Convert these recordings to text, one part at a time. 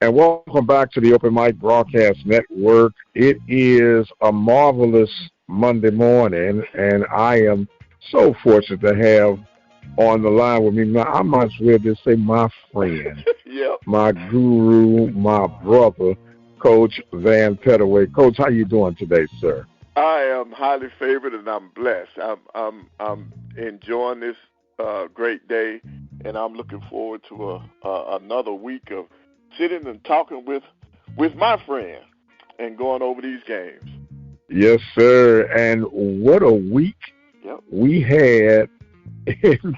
And welcome back to the Open Mic Broadcast Network. It is a marvelous Monday morning, and I am so fortunate to have on the line with me. Now, I might as well just say my friend, yep. my guru, my brother, Coach Van Pettaway. Coach, how you doing today, sir? I am highly favored, and I'm blessed. I'm enjoying this great day, and I'm looking forward to another week of sitting and talking with my friend and going over these games. Yes, sir. And what a week we had in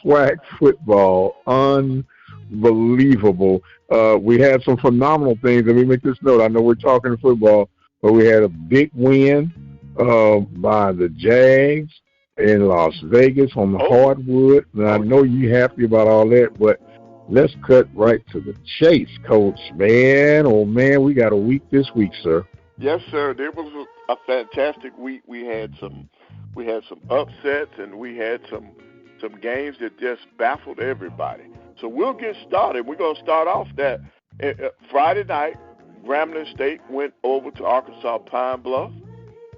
SWAC football. Unbelievable. We had some phenomenal things. Let me make this note. I know we're talking football, but we had a big win by the Jags in Las Vegas on the hardwood. And I know you're happy about all that, but let's cut right to the chase, Coach. Man, oh, man, we got a week this week, sir. Yes, sir. There was a fantastic week. We had some upsets, and we had some games that just baffled everybody. So we'll get started. We're going to start off that Friday night. Grambling State went over to Arkansas Pine Bluff.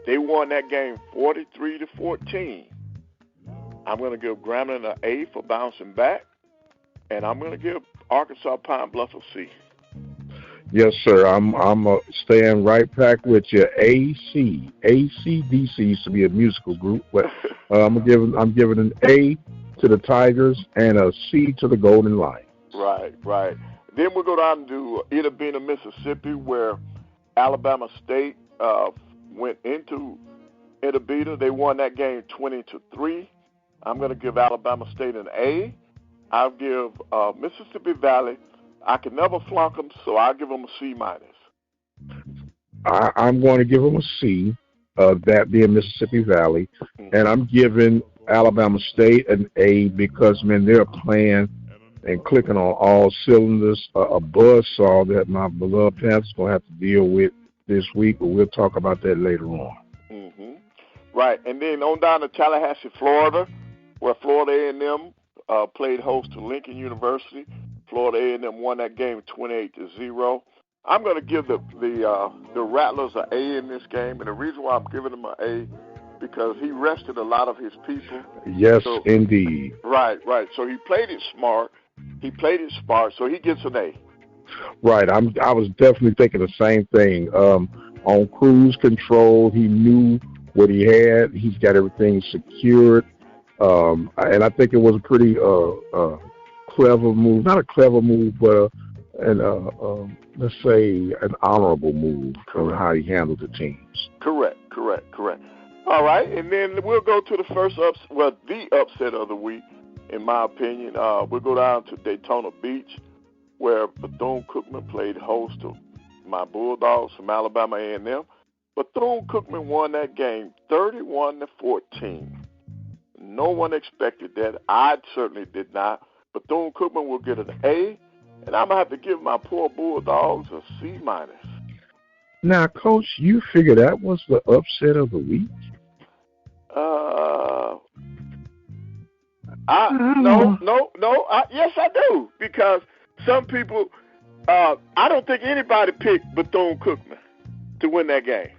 They won that game 43-14. I'm going to give Grambling an A for bouncing back, and I'm going to give Arkansas Pine Bluff a C. Yes, sir. I'm staying right back with you. AC. AC/DC used to be a musical group, but I'm giving an A to the Tigers and a C to the Golden Lions. Right. Then we'll go down to Itta Bena, Mississippi, where Alabama State went into Itta Bena. They won that game 20-3. I'm going to give Alabama State an A. I'll give Mississippi Valley. I can never flunk them, so I'll give them a C-. I'm going to give them a C, that being Mississippi Valley, and I'm giving Alabama State an A because, man, they're playing and clicking on all cylinders. A buzzsaw that my beloved Panthers going to have to deal with this week, but we'll talk about that later on. Mm-hmm. Right, and then on down to Tallahassee, Florida, where Florida A&M played host to Lincoln University. Florida A&M won that game 28-0. I'm going to give the Rattlers an A in this game, and the reason why I'm giving them an A because he rested a lot of his people. Yes, indeed. Right. So he played it smart. So he gets an A. Right. I was definitely thinking the same thing. On cruise control, he knew what he had. He's got everything secured. And I think it was a pretty clever move. Not a clever move, but let's say an honorable move on how he handled the teams. Correct. All right, and then we'll go to the the upset of the week, in my opinion. We'll go down to Daytona Beach, where Bethune-Cookman played host to my Bulldogs from Alabama A&M. Bethune-Cookman won that game 31-14. No one expected that. I certainly did not. Bethune-Cookman will get an A, and I'm going to have to give my poor Bulldogs a C-. Now, Coach, you figure that was the upset of the week? Yes, I do, because some people, I don't think anybody picked Bethune-Cookman to win that game.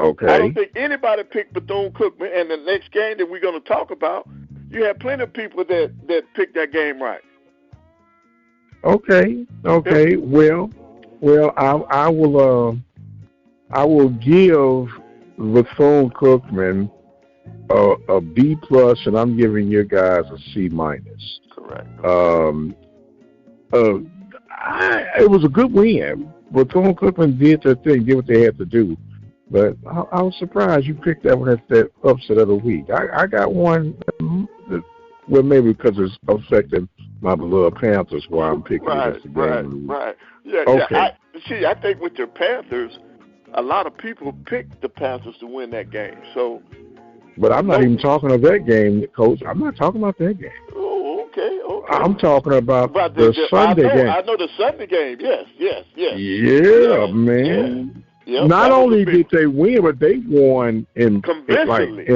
Okay. I don't think anybody picked Bethune-Cookman, and the next game that we're going to talk about, you have plenty of people that picked that game right. Okay. Well, I will give Bethune-Cookman a B+, and I'm giving you guys a C-. Correct. It was a good win. Bethune-Cookman did their thing, did what they had to do. But I was surprised you picked that one as that upset of the week. I got one, well, maybe because it's affecting my beloved Panthers, why I'm picking it as the game. Right. Yeah, okay. I think with your Panthers, a lot of people picked the Panthers to win that game. So, but I'm not even talking about that game, Coach. I'm not talking about that game. Oh, okay. I'm talking about the Sunday game. I know the Sunday game. Yes. Yeah, man. Yep, not only did they win, but they won convincingly.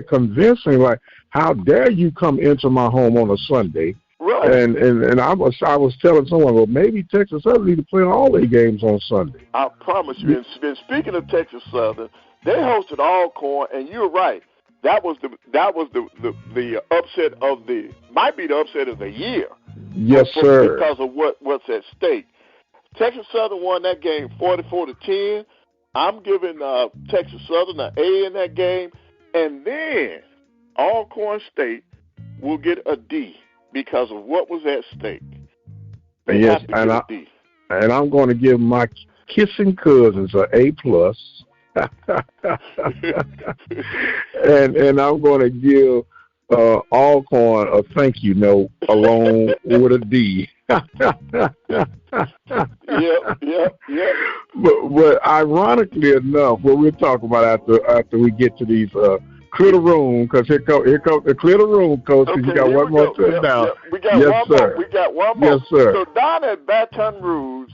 Convincingly. Like, how dare you come into my home on a Sunday Right. And I was telling someone, well, maybe Texas Southern need to play all their games on Sunday. I promise you. And speaking of Texas Southern, they hosted Alcorn, and you're right. That was the upset of might be the upset of the year. Yes, sir. Because of what's at stake. Texas Southern won that game 44-10. I'm giving Texas Southern an A in that game, and then Alcorn State will get a D because of what was at stake. They have to get a D. And I'm going to give my kissing cousins an A+. and I'm going to give Alcorn a thank you note along with a D. Yep. But ironically enough, what we'll talk about after we get to these clear the room, because here comes the clear the room, Coach. Okay, you got one more turn down. We got one more. Yes, sir. So down at Baton Rouge,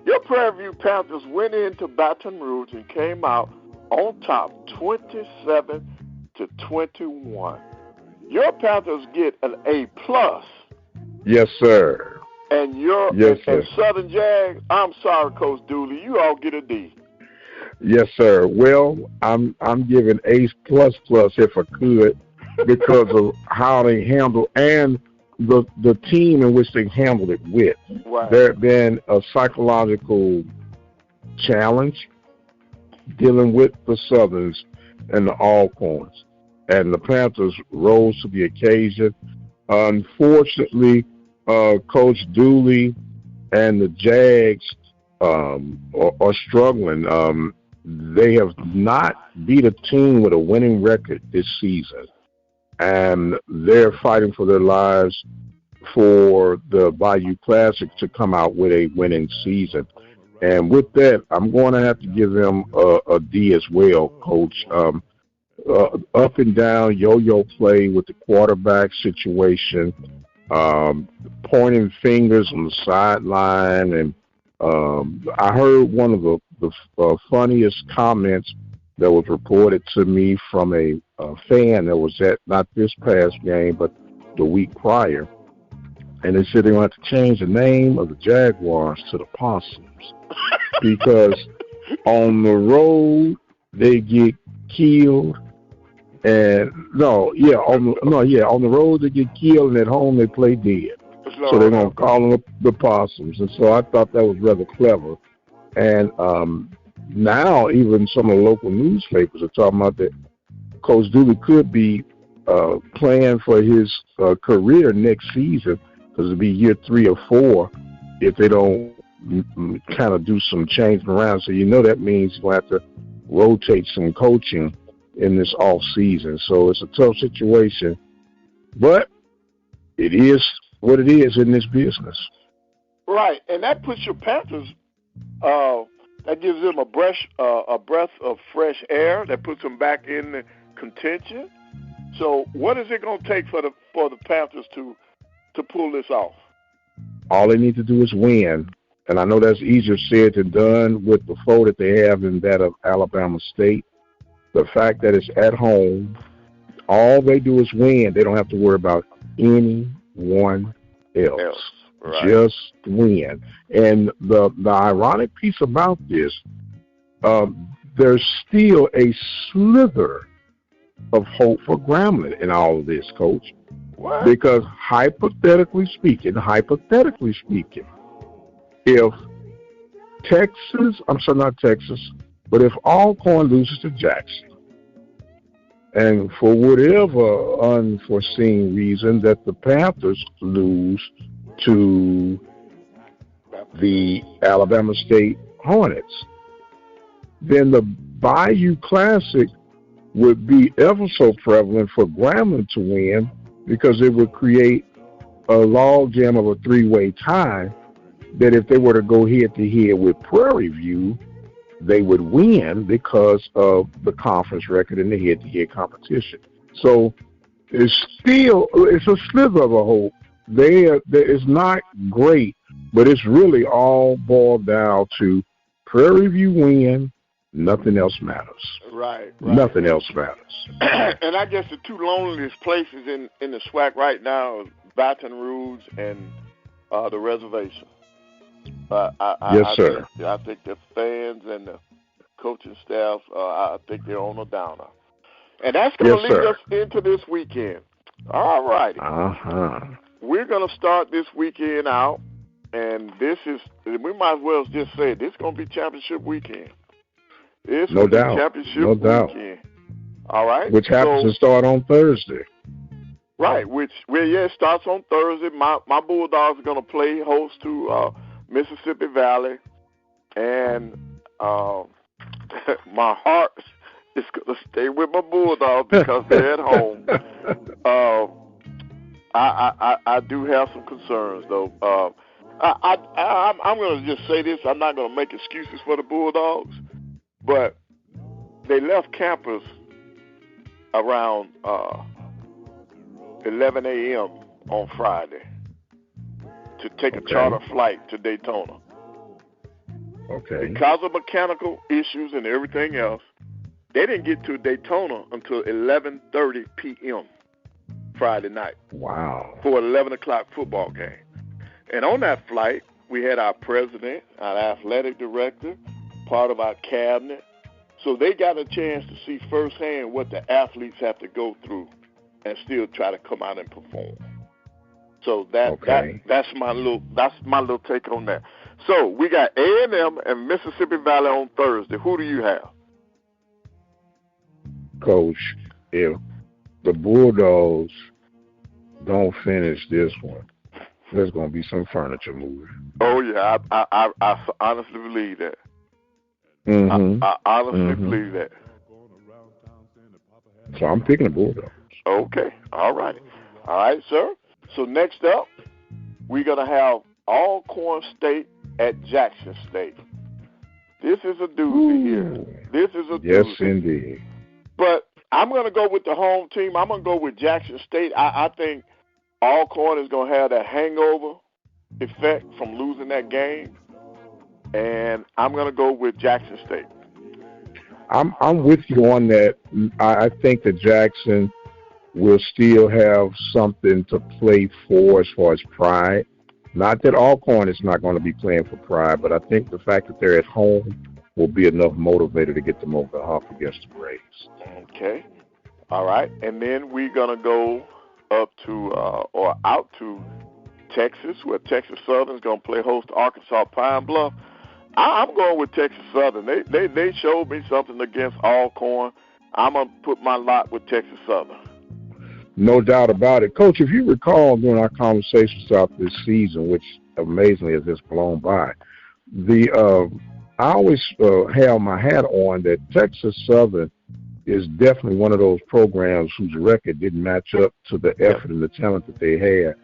your Prairie View Panthers went into Baton Rouge and came out on top 27-21. Your Panthers get an A+. Yes, sir. And Southern Jags, I'm sorry, Coach Dooley, you all get a D. Yes, sir. Well, I'm giving A++ if I could, because of how they handle and the team in which they handled it with. Right. There had been a psychological challenge dealing with the Southerns and the Alcorns, and the Panthers rose to the occasion. Unfortunately, Coach Dooley and the Jags are struggling. They have not beat a team with a winning record this season, and they're fighting for their lives for the Bayou Classic to come out with a winning season. And with that, I'm going to have to give them a D as well, Coach. Up and down yo-yo play with the quarterback situation, pointing fingers on the sideline, and I heard one of the funniest comments that was reported to me from a fan that was at not this past game but the week prior, and they said they want to change the name of the Jaguars to the Possums because on the road they get killed. And on the road they get killed, and at home they play dead. So they're gonna call them the Possums, and so I thought that was rather clever. And now even some of the local newspapers are talking about that Coach Dooley could be playing for his career next season, because it'll be year 3 or 4 if they don't kind of do some changing around. So that means he's gonna have to rotate some coaching in this off season. So it's a tough situation, but it is what it is in this business. Right, and that puts your Panthers. That gives them a breath of fresh air. That puts them back in the contention. So, what is it going to take for the Panthers to pull this off? All they need to do is win, and I know that's easier said than done with the foe that they have in that of Alabama State. The fact that it's at home, all they do is win. They don't have to worry about anyone else. Right. Just win. And the ironic piece about this, there's still a slither of hope for Grambling in all of this, Coach. What? Because hypothetically speaking, if but if Alcorn loses to Jackson, and for whatever unforeseen reason that the Panthers lose to the Alabama State Hornets, then the Bayou Classic would be ever so prevalent for Grambling to win, because it would create a logjam of a 3-way tie that if they were to go head-to-head with Prairie View, they would win because of the conference record in the head-to-head competition. So it's a slither of a hope. It's not great, but it's really all boiled down to Prairie View win, nothing else matters. Right. Nothing else matters. And I guess the two loneliest places in the SWAC right now is Baton Rouge and the reservation. Yes, sir. I think the fans and the coaching staff, I think they're on a downer. And that's going to lead us into this weekend. All righty. We're going to start this weekend out, and we might as well just say this is going to be championship weekend. No doubt. Championship weekend. All right. Which happens to start on Thursday. Right. It starts on Thursday. My Bulldogs are going to play host to Mississippi Valley, and my heart is going to stay with my Bulldogs because they're at home. I do have some concerns, though. I'm going to just say this. I'm not going to make excuses for the Bulldogs, but they left campus around 11 a.m. on Friday to take a charter flight to Daytona. Okay. Because of mechanical issues and everything else, they didn't get to Daytona until 11:30 p.m. Friday night. Wow. For an 11 o'clock football game. And on that flight, we had our president, our athletic director, part of our cabinet. So they got a chance to see firsthand what the athletes have to go through and still try to come out and perform. So that's my little take on that. So we got A&M and Mississippi Valley on Thursday. Who do you have? Coach, if the Bulldogs don't finish this one, there's going to be some furniture moving. Oh, yeah, I honestly believe that. Mm-hmm. I honestly believe that. So I'm picking the Bulldogs. Okay, all right. All right, sir. So next up, we're going to have Alcorn State at Jackson State. This is a doozy here. This is a doozy. Yes, indeed. But I'm going to go with the home team. I'm going to go with Jackson State. I think Alcorn is going to have that hangover effect from losing that game. And I'm going to go with Jackson State. I'm with you on that. I think that Jackson will still have something to play for as far as pride. Not that Alcorn is not going to be playing for pride, but I think the fact that they're at home will be enough motivator to get them over the hump against the Braves. Okay. All right. And then we're going to go up to or out to Texas, where Texas Southern is going to play host to Arkansas Pine Bluff. I'm going with Texas Southern. They showed me something against Alcorn. I'm going to put my lot with Texas Southern. No doubt about it. Coach, if you recall during our conversations throughout this season, which amazingly has just blown by, I always have my hat on that Texas Southern is definitely one of those programs whose record didn't match up to the effort and the talent that they had.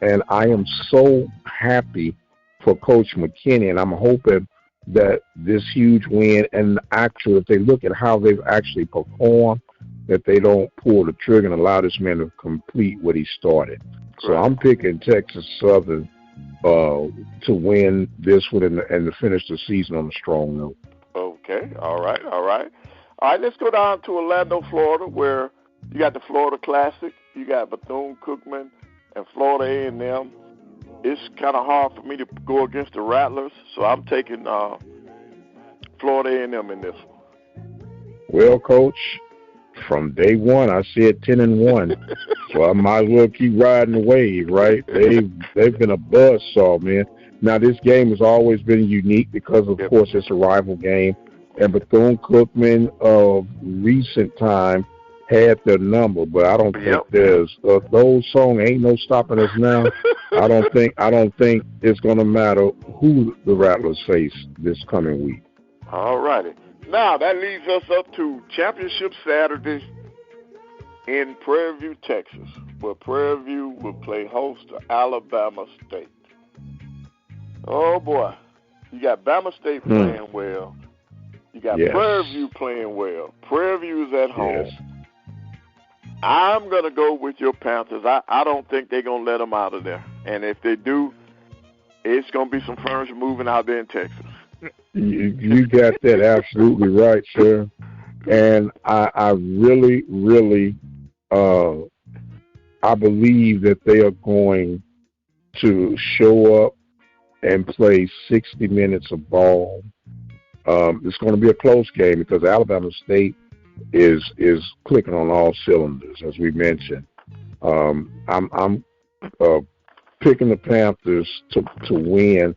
And I am so happy for Coach McKinney, and I'm hoping that this huge win and if they look at how they've actually performed, that they don't pull the trigger and allow this man to complete what he started. So I'm picking Texas Southern to win this one and to finish the season on a strong note. Okay, all right. All right, let's go down to Orlando, Florida, where you got the Florida Classic. You got Bethune-Cookman and Florida A&M. It's kind of hard for me to go against the Rattlers, so I'm taking Florida A&M in this one. Well, Coach, from day one, I said 10-1, so I might as well keep riding the wave, right? They've been a buzzsaw, man. Now, this game has always been unique because, of course, it's a rival game, and Bethune-Cookman of recent time had their number, but I don't think there's the old song "Ain't No Stopping Us Now." I don't think it's going to matter who the Rattlers face this coming week. All righty. Now, that leads us up to Championship Saturday in Prairie View, Texas, where Prairie View will play host to Alabama State. Oh, boy. You got Bama State playing well. You got Prairie View playing well. Prairie View is at home. Yes. I'm going to go with your Panthers. I don't think they're going to let them out of there. And if they do, it's going to be some furniture moving out there in Texas. You got that absolutely right, sir. And I really, really I believe that they are going to show up and play 60 minutes of ball. It's going to be a close game because Alabama State is clicking on all cylinders, as we mentioned. I'm picking the Panthers to win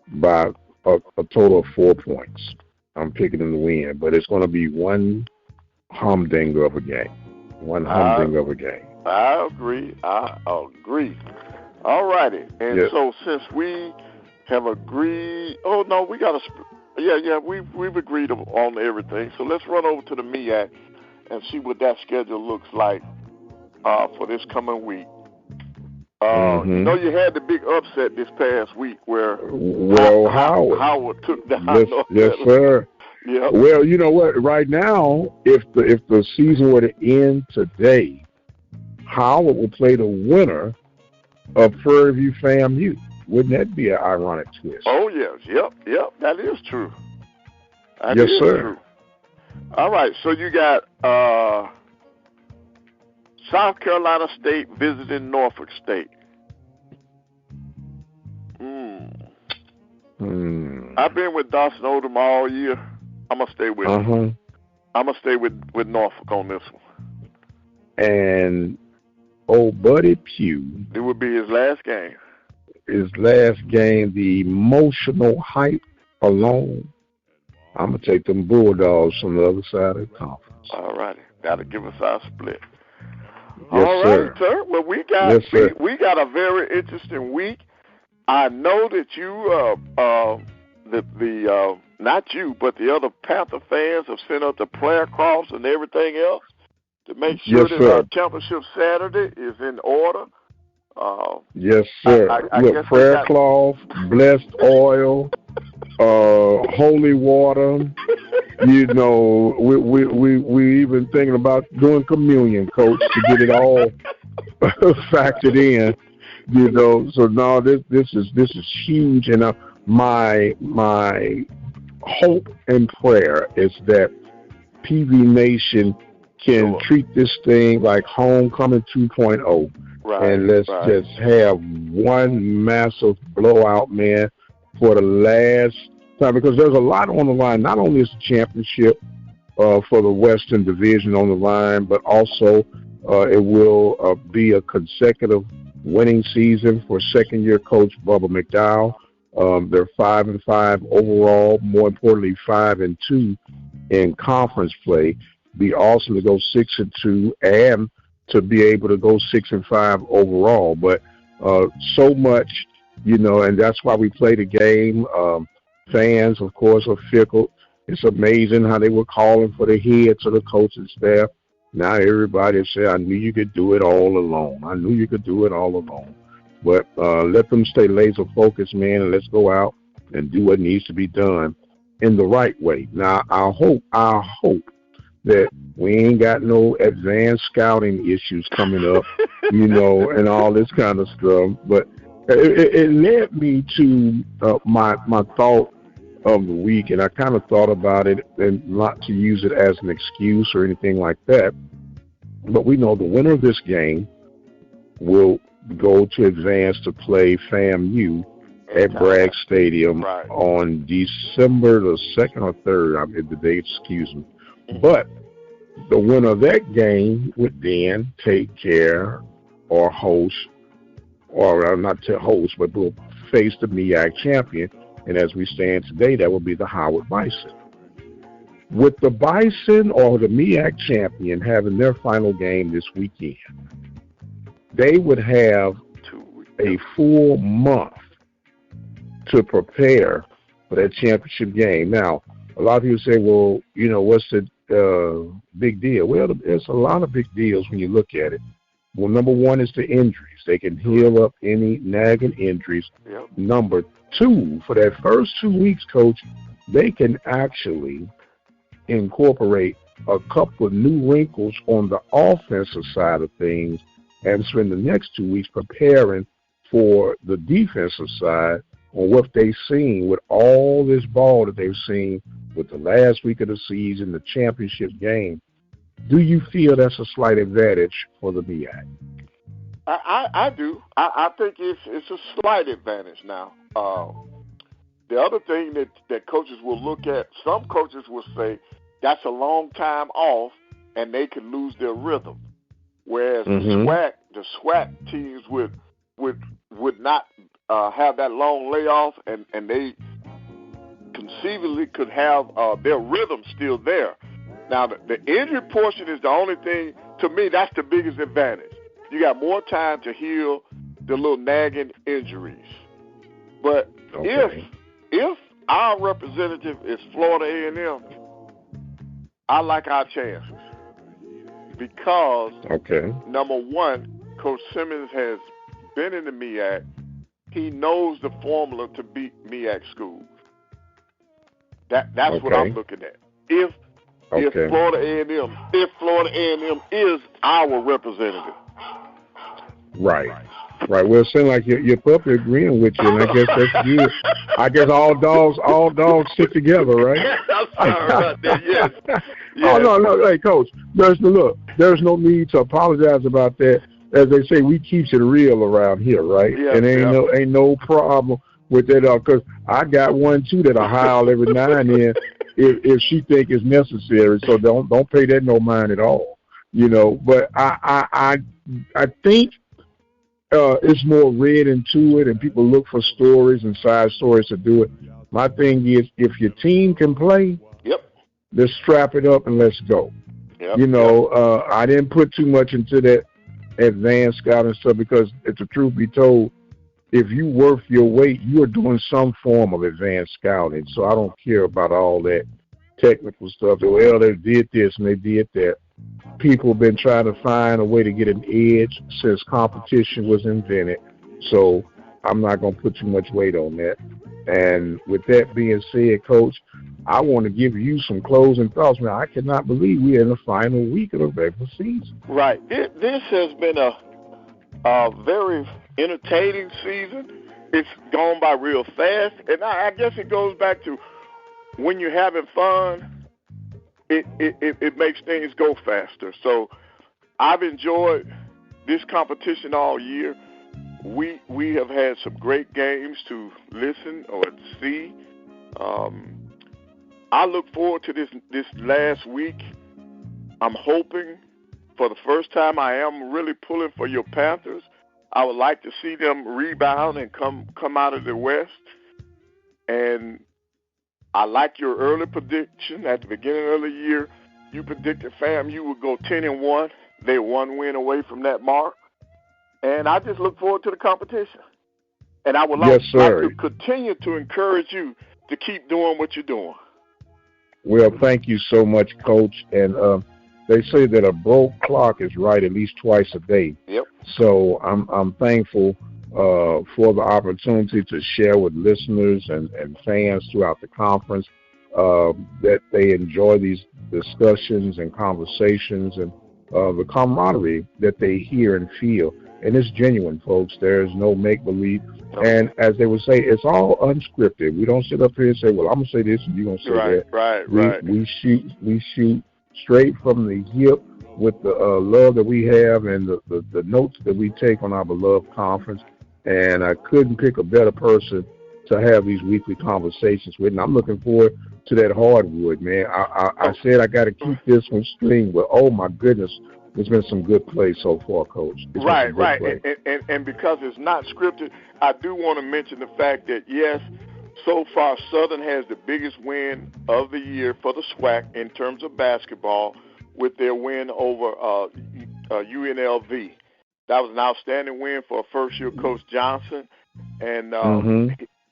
by a total of 4 points. I'm picking them to win, but it's going to be one humdinger of a game. I agree. All righty. And so since we have agreed, we've agreed on everything. So let's run over to the MEAC and see what that schedule looks like for this coming week. You know, you had the big upset this past week where Howard took down North Yes, sir. Yep. Well, you know what? Right now, if the season were to end today, Howard will play the winner of Prairie View FAMU. Wouldn't that be an ironic twist? Oh, yes. Yep. That is true. Yes, sir. True. All right. So you got South Carolina State visiting Norfolk State. I've been with Dawson Oldham all year. I'm gonna stay with him. I'm gonna stay with Norfolk on this one. And old Buddy Pugh. It would be his last game. The emotional hype alone. I'm gonna take them Bulldogs from the other side of the conference. All righty, gotta give us our split. Yes, all right, sir. Well, we got a very interesting week. I know that you, not you, but the other Panther fans have sent out the prayer cross and everything else to make sure that our championship Saturday is in order. Yes, sir. Look, prayer cloth, blessed oil, holy water. You know, we even thinking about doing communion, Coach, to get it all factored in. You know, so now this is huge, and my hope and prayer is that PV Nation can treat this thing like homecoming 2.0. And let's just have one massive blowout, man, for the last time, because there's a lot on the line. Not only is the championship for the Western Division on the line, but also it will be a consecutive winning season for second-year coach Bubba McDowell. They're 5-5 overall. More importantly, 5-2 in conference play. Be awesome to go 6-2 and to be able to go 6-5 overall. But so much, you know, and that's why we play the game. Fans, of course, are fickle. It's amazing how they were calling for the heads of the coaching staff. Now everybody say, I knew you could do it all alone. But let them stay laser focused, man, and let's go out and do what needs to be done in the right way. Now, I hope that we ain't got no advanced scouting issues coming up, you know, and all this kind of stuff. But it led me to my thought of the week, and I kind of thought about it, and not to use it as an excuse or anything like that. But we know the winner of this game will go to advance to play FAMU at Bragg Stadium on December the 2nd or 3rd. The date, excuse me. But the winner of that game would then take care or host, or not to host, but will face the MEAC champion. And as we stand today, that will be the Howard Bison. With the Bison or the MEAC champion having their final game this weekend, they would have a full month to prepare for that championship game. Now, a lot of people say, well, you know, what's the big deal? Well, there's a lot of big deals when you look at it. Well, number one is the injuries. They can heal up any nagging injuries. Yep. Number two, for that first 2 weeks, Coach, they can actually incorporate a couple of new wrinkles on the offensive side of things and spend the next 2 weeks preparing for the defensive side on what they've seen with all this ball that they've seen with the last week of the season, the championship game. Do you feel that's a slight advantage for the MEAC? I do. I think it's a slight advantage now. The other thing that coaches will look at, some coaches will say that's a long time off and they can lose their rhythm. Whereas the SWAC teams would not have that long layoff and they conceivably could have their rhythm still there. Now, the injury portion is the only thing, to me, that's the biggest advantage. You got more time to heal the little nagging injuries. But if our representative is Florida A&M, I like our chances. Because, number one, Coach Simmons has been in the MEAC. He knows the formula to beat MEAC schools. That's what I'm looking at. If Florida A&M is our representative. Right. Well, it seems like your puppy agreeing with you, and I guess that's good. I guess all dogs stick together, right? I'm sorry about that. Yes. Oh no, hey Coach, there's no need to apologize about that. As they say, we keeps it real around here, right? Yeah, and ain't no problem with that, because I got one too that'll howl every now and then if she think it's necessary. So don't pay that no mind at all, But I think it's more read into it, and people look for stories and side stories to do it. My thing is, if your team can play, let's strap it up and let's go. I didn't put too much into that advanced scouting stuff because, if the truth be told, if you worth your weight, you are doing some form of advanced scouting. So I don't care about all that technical stuff. Well, they did this and they did that. People have been trying to find a way to get an edge since competition was invented. So I'm not going to put too much weight on that. And with that being said, Coach, I want to give you some closing thoughts. Man, I cannot believe we're in the final week of the regular season. Right. This has been a very entertaining season. It's gone by real fast. And I guess it goes back to when you're having fun, it makes things go faster. So I've enjoyed this competition all year. We have had some great games to listen or see. I look forward to this last week. I'm hoping for the first time I am really pulling for your Panthers. I would like to see them rebound and come out of the West. And I like your early prediction at the beginning of the year. You predicted FAMU would go 10-1. They're one win away from that mark. And I just look forward to the competition. And I would like to continue to encourage you to keep doing what you're doing. Well, thank you so much, Coach. And they say that a broke clock is right at least twice a day. Yep. So I'm thankful for the opportunity to share with listeners and fans throughout the conference that they enjoy these discussions and conversations and the camaraderie that they hear and feel. And it's genuine, folks. There's no make-believe. And as they would say, it's all unscripted. We don't sit up here and say, well, I'm going to say this and you're going to say that. Right. We shoot straight from the hip with the love that we have and the notes that we take on our beloved conference. And I couldn't pick a better person to have these weekly conversations with. And I'm looking forward to that hardwood, man. I said I got to keep this one streamed, but oh, my goodness. There's been some good plays so far, Coach. Right. And because it's not scripted, I do want to mention the fact that, yes, so far Southern has the biggest win of the year for the SWAC in terms of basketball with their win over UNLV. That was an outstanding win for first-year Coach Johnson, and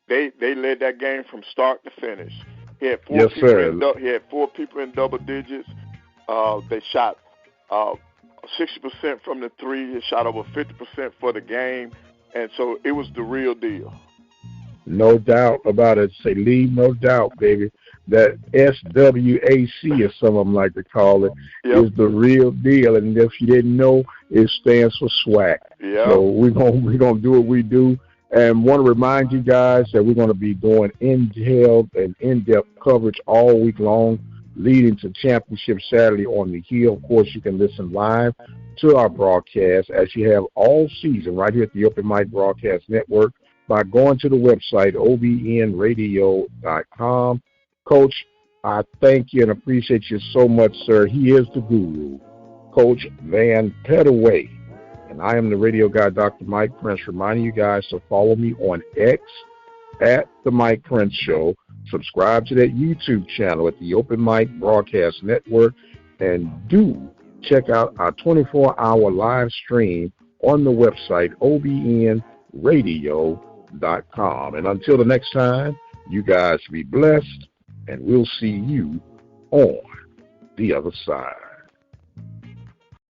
they led that game from start to finish. He had four people in double digits. They shot 60% from the three. They shot over 50% for the game, and so it was the real deal. No doubt about it. Say, Lee, no doubt, baby. That SWAC, as some of them like to call it, is the real deal. And if you didn't know, it stands for SWAC. Yep. So we're gonna do what we do. And want to remind you guys that we're going to be doing in-depth coverage all week long leading to Championship Saturday on the Hill. Of course, you can listen live to our broadcast as you have all season right here at the Open Mic Broadcast Network by going to the website, obnradio.com. Coach, I thank you and appreciate you so much, sir. He is the guru, Coach Van Pettaway. And I am the radio guy, Dr. Mike Prince, reminding you guys to follow me on X at The Mike Prince Show. Subscribe to that YouTube channel at the Open Mic Broadcast Network. And do check out our 24-hour live stream on the website, obnradio.com. And until the next time, you guys be blessed, and we'll see you on the other side.